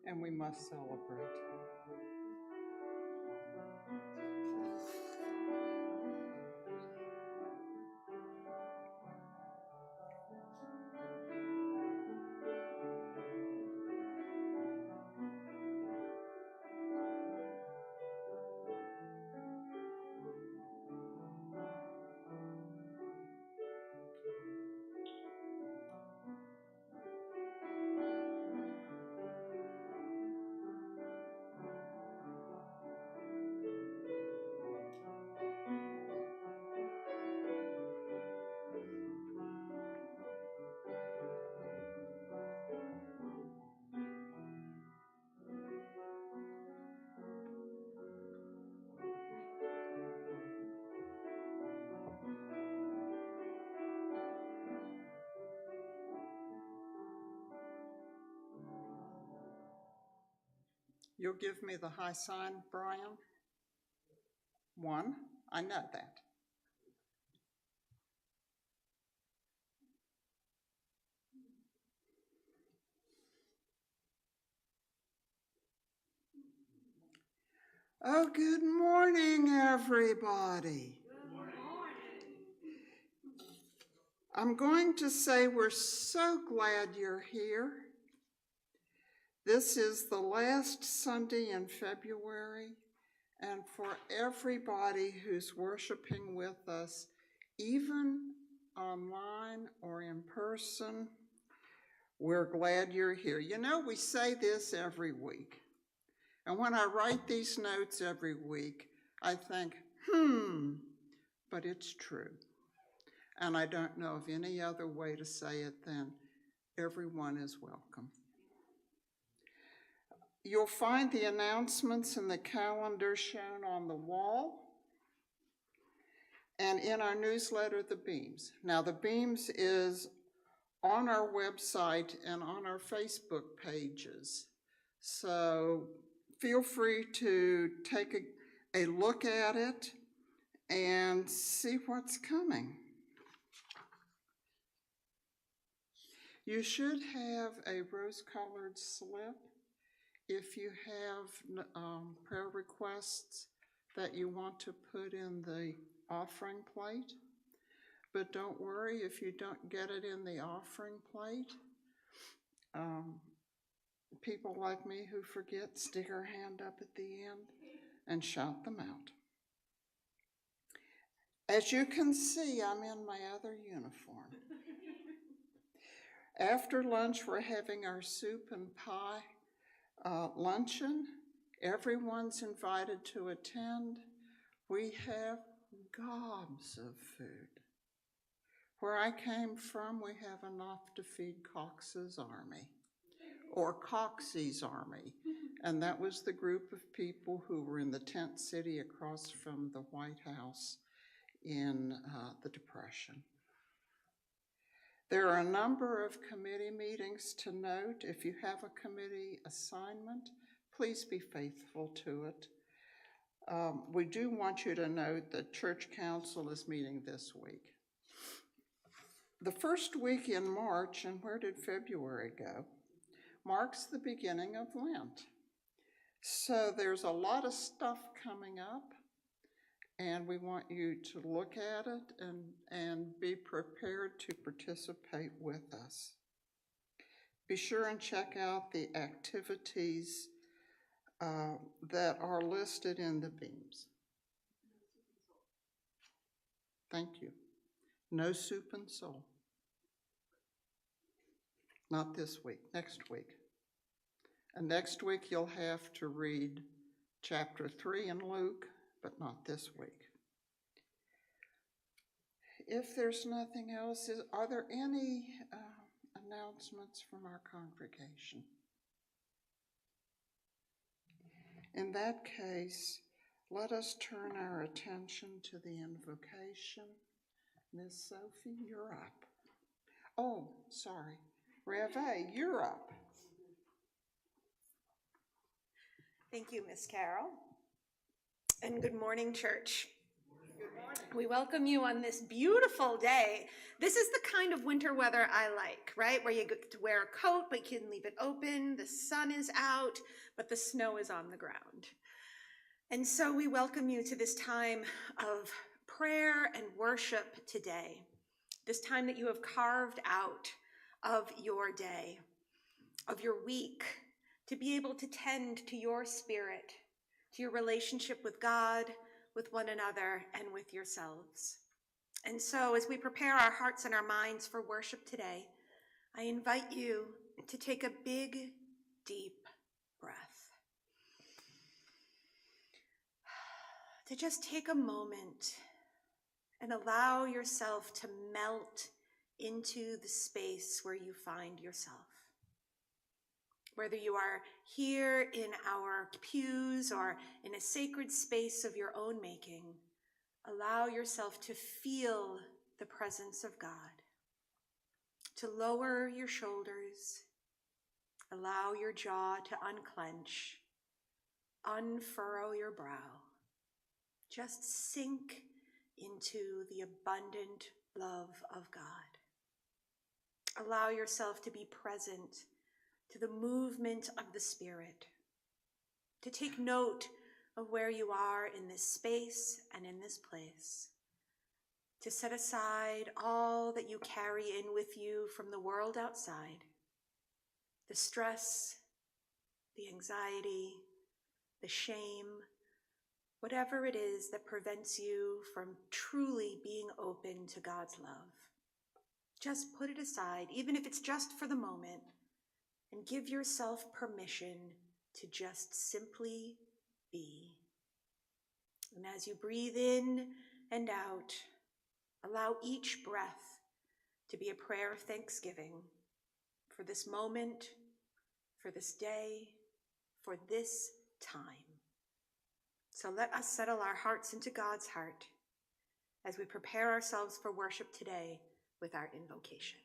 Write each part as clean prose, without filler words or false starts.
and we must celebrate. You'll give me the high sign, Brian? 1. I know that. Oh, good morning, everybody. Good morning. I'm going to say we're so glad you're here. This is the last Sunday in February, and for everybody who's worshiping with us, even online or in person, we're glad you're here. You know, we say this every week, and when I write these notes every week, I think, but it's true. And I don't know of any other way to say it than everyone is welcome. You'll find the announcements in the calendar shown on the wall and in our newsletter, The Beams. Now, The Beams is on our website and on our Facebook pages. So feel free to take a look at it and see what's coming. You should have a rose-colored slip if you have prayer requests that you want to put in the offering plate. But don't worry if you don't get it in the offering plate. People like me who forget stick our hand up at the end and shout them out. As you can see, I'm in my other uniform. After lunch, we're having our soup and pie luncheon. Everyone's invited to attend. We have gobs of food. Where I came from, we have enough to feed Cox's Army, or Coxey's Army. And that was the group of people who were in the tent city across from the White House in the Depression. There are a number of committee meetings to note. If you have a committee assignment, please be faithful to it. We do want you to note that Church Council is meeting this week. The first week in March, and where did February go, marks the beginning of Lent. So there's a lot of stuff coming up, and we want you to look at it and be prepared to participate with us. Be sure and check out the activities that are listed in the beams. Thank you. No soup and soul. Not this week, next week. And next week you'll have to read chapter 3 in Luke, but not this week. If there's nothing else, are there any announcements from our congregation? In that case, let us turn our attention to the invocation. Miss Sophie, you're up. Oh, sorry. Reve, you're up. Thank you, Miss Carole. And good morning, church. We welcome you on this beautiful day. This is the kind of winter weather I like, right? Where you get to wear a coat, but you can leave it open. The sun is out, but the snow is on the ground. And so we welcome you to this time of prayer and worship today. This time that you have carved out of your day, of your week, to be able to tend to your spirit, to your relationship with God, with one another, and with yourselves. And so as we prepare our hearts and our minds for worship today, I invite you to take a big, deep breath. To just take a moment and allow yourself to melt into the space where you find yourself. Whether you are here in our pews or in a sacred space of your own making, allow yourself to feel the presence of God, to lower your shoulders, allow your jaw to unclench, unfurrow your brow. Just sink into the abundant love of God. Allow yourself to be present to the movement of the Spirit, to take note of where you are in this space and in this place, to set aside all that you carry in with you from the world outside, the stress, the anxiety, the shame, whatever it is that prevents you from truly being open to God's love. Just put it aside, even if it's just for the moment, and give yourself permission to just simply be. And as you breathe in and out, allow each breath to be a prayer of thanksgiving for this moment, for this day, for this time. So let us settle our hearts into God's heart as we prepare ourselves for worship today with our invocation.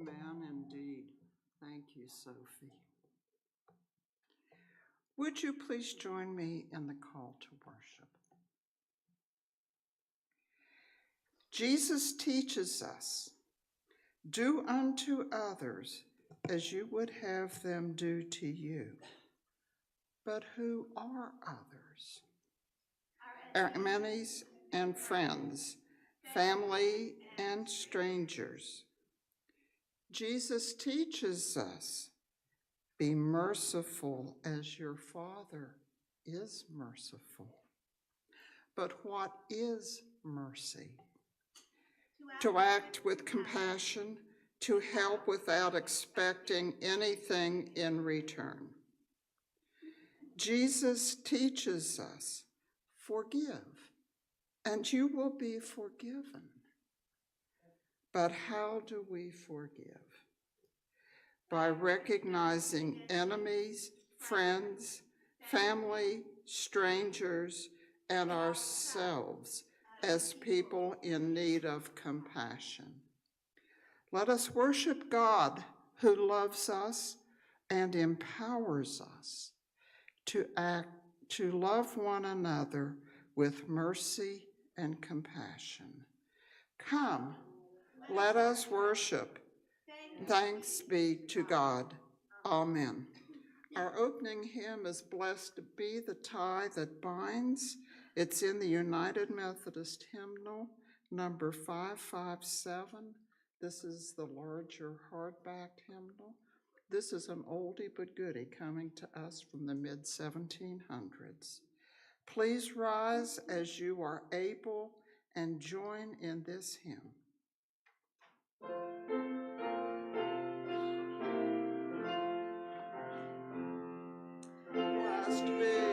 Amen, indeed. Thank you, Sophie. Would you please join me in the call to worship? Jesus teaches us, do unto others as you would have them do to you. But who are others? Our enemies and friends, family and strangers. Jesus teaches us, be merciful as your Father is merciful. But what is mercy? To act with compassion, to help without expecting anything in return. Jesus teaches us, forgive, and you will be forgiven. But how do we forgive? By recognizing enemies, friends, family, strangers, and ourselves as people in need of compassion. Let us worship God who loves us and empowers us to love one another with mercy and compassion. Come, let us worship. Thanks be to God Amen. Our opening hymn is Blessed Be the Tie That Binds. It's in the United Methodist Hymnal, number 557. This is the larger hardback hymnal. This is an oldie but goodie coming to us from the mid-1700s. Please rise as you are able and join in this hymn. Blessed be